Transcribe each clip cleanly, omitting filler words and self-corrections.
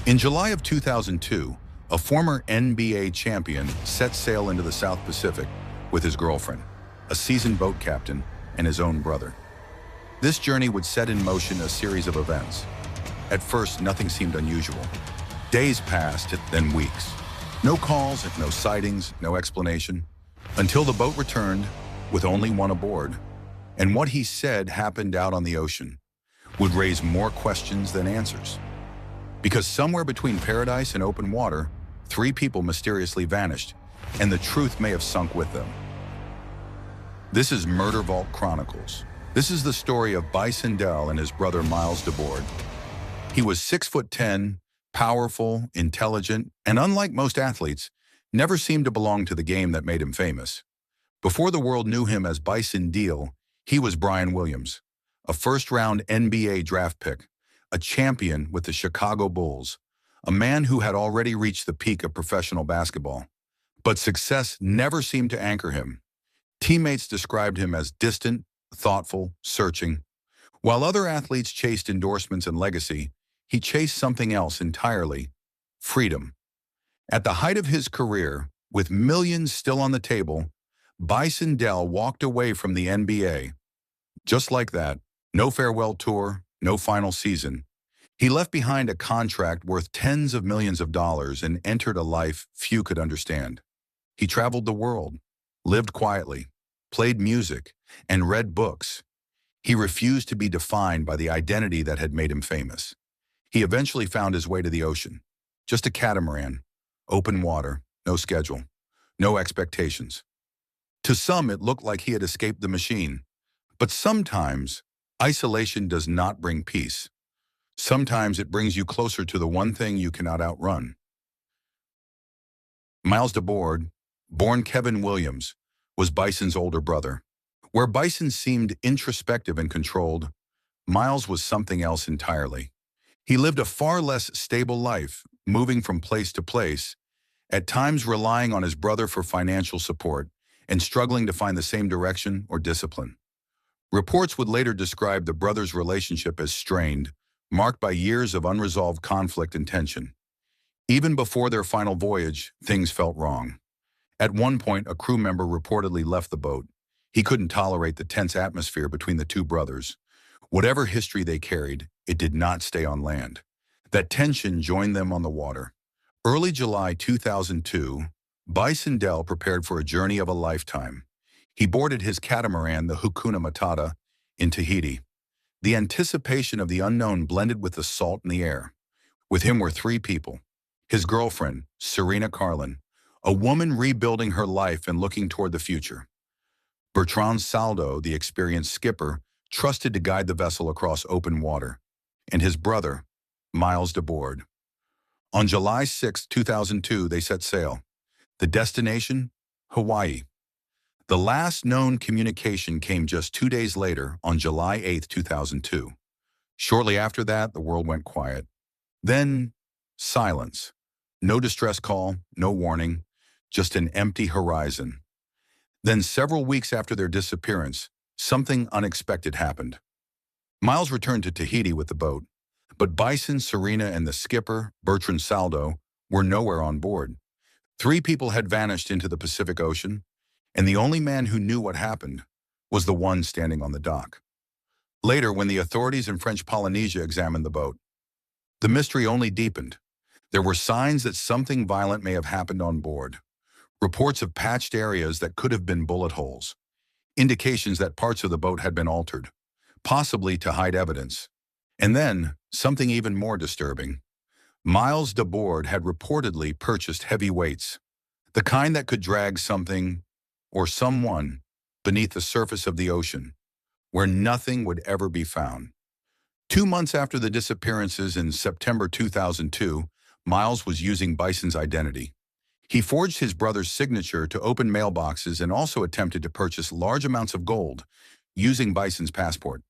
In July of 2002, a former NBA champion set sail into the South Pacific with his girlfriend, a seasoned boat captain, and his own brother. This journey would set in motion a series of events. At first, nothing seemed unusual. Days passed, then weeks. No calls, no sightings, no explanation, until the boat returned with only one aboard. And what he said happened out on the ocean would raise more questions than answers. Because somewhere between paradise and open water, 3 people mysteriously vanished, and the truth may have sunk with them. This is Murder Vault Chronicles. This is the story of Bison Dele and his brother Miles Dabord. He was 6'10", powerful, intelligent, and unlike most athletes, never seemed to belong to the game that made him famous. Before the world knew him as Bison Dele, he was Brian Williams, a first-round NBA draft pick, a champion with the Chicago Bulls, a man who had already reached the peak of professional basketball. But success never seemed to anchor him. Teammates described him as distant, thoughtful, searching. While other athletes chased endorsements and legacy, he chased something else entirely: freedom. At the height of his career, with millions still on the table, Bison Dele walked away from the NBA. Just like that, no farewell tour, no final season. He left behind a contract worth tens of millions of dollars and entered a life few could understand. He traveled the world, lived quietly, played music, and read books. He refused to be defined by the identity that had made him famous. He eventually found his way to the ocean. Just a catamaran, open water, no schedule, no expectations. To some, it looked like he had escaped the machine. But sometimes, isolation does not bring peace. Sometimes it brings you closer to the one thing you cannot outrun. Miles Dabord, born Kevin Williams, was Bison's older brother. Where Bison seemed introspective and controlled, Miles was something else entirely. He lived a far less stable life, moving from place to place, at times relying on his brother for financial support and struggling to find the same direction or discipline. Reports would later describe the brothers' relationship as strained, marked by years of unresolved conflict and tension. Even before their final voyage, things felt wrong. At one point, a crew member reportedly left the boat. He couldn't tolerate the tense atmosphere between the two brothers. Whatever history they carried, it did not stay on land. That tension joined them on the water. Early July 2002, Bison Dele prepared for a journey of a lifetime. He boarded his catamaran, the Hakuna Matata, in Tahiti. The anticipation of the unknown blended with the salt in the air. With him were 3 people. His girlfriend, Serena Carlin, a woman rebuilding her life and looking toward the future. Bertrand Saldo, the experienced skipper, trusted to guide the vessel across open water. And his brother, Miles Dabord. On July 6, 2002, they set sail. The destination? Hawaii. The last known communication came just 2 days later, on July 8, 2002. Shortly after that, the world went quiet. Then, silence. No distress call, no warning, just an empty horizon. Then, several weeks after their disappearance, something unexpected happened. Miles returned to Tahiti with the boat, but Bison, Serena, and the skipper, Bertrand Saldo, were nowhere on board. 3 people had vanished into the Pacific Ocean, and the only man who knew what happened was the one standing on the dock. Later, when the authorities in French Polynesia examined the boat, the mystery only deepened. There were signs that something violent may have happened on board. Reports of patched areas that could have been bullet holes. Indications that parts of the boat had been altered, possibly to hide evidence. And then, something even more disturbing. Miles Dabord had reportedly purchased heavy weights, the kind that could drag something or someone beneath the surface of the ocean, where nothing would ever be found. 2 months after the disappearances in September 2002, Miles was using Bison's identity. He forged his brother's signature to open mailboxes and also attempted to purchase large amounts of gold using Bison's passport.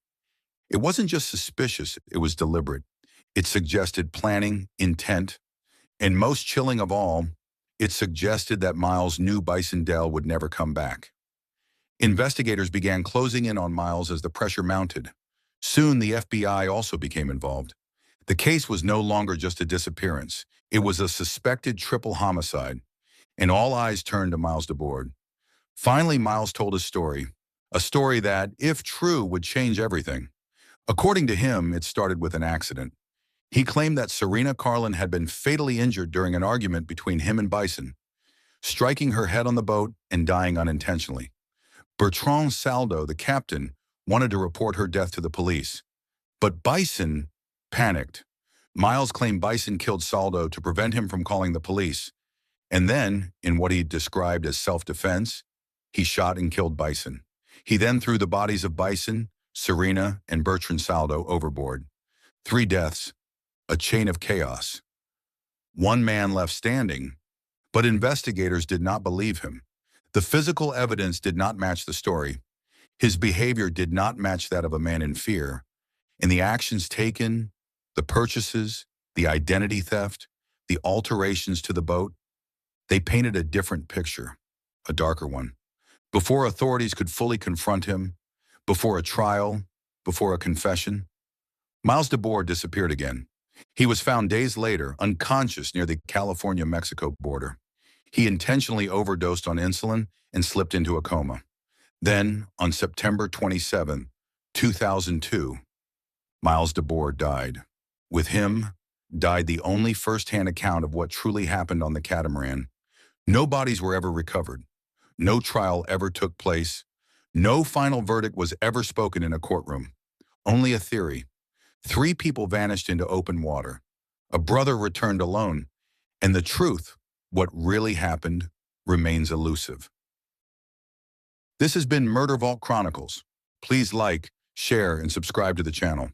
It wasn't just suspicious, it was deliberate. It suggested planning, intent, and most chilling of all, it suggested that Miles knew Bison Dele would never come back. Investigators began closing in on Miles as the pressure mounted. Soon, the FBI also became involved. The case was no longer just a disappearance. It was a suspected triple homicide, and all eyes turned to Miles Dabord. Finally, Miles told his story, a story that, if true, would change everything. According to him, it started with an accident. He claimed that Serena Carlin had been fatally injured during an argument between him and Bison, striking her head on the boat and dying unintentionally. Bertrand Saldo, the captain, wanted to report her death to the police, but Bison panicked. Miles claimed Bison killed Saldo to prevent him from calling the police, and then, in what he described as self-defense, he shot and killed Bison. He then threw the bodies of Bison, Serena, and Bertrand Saldo overboard. 3 deaths, a chain of chaos. One man left standing, but investigators did not believe him. The physical evidence did not match the story. His behavior did not match that of a man in fear, and the actions taken, the purchases, the identity theft, the alterations to the boat, they painted a different picture, a darker one. Before authorities could fully confront him, before a trial, before a confession, Miles Dabord disappeared again. He was found days later, unconscious near the California-Mexico border. He intentionally overdosed on insulin and slipped into a coma. Then, on September 27, 2002, Miles Dabord died. With him, died the only first-hand account of what truly happened on the catamaran. No bodies were ever recovered. No trial ever took place. No final verdict was ever spoken in a courtroom. Only a theory. 3 people vanished into open water. A brother returned alone. And the truth, what really happened, remains elusive. This has been Murder Vault Chronicles. Please like, share, and subscribe to the channel.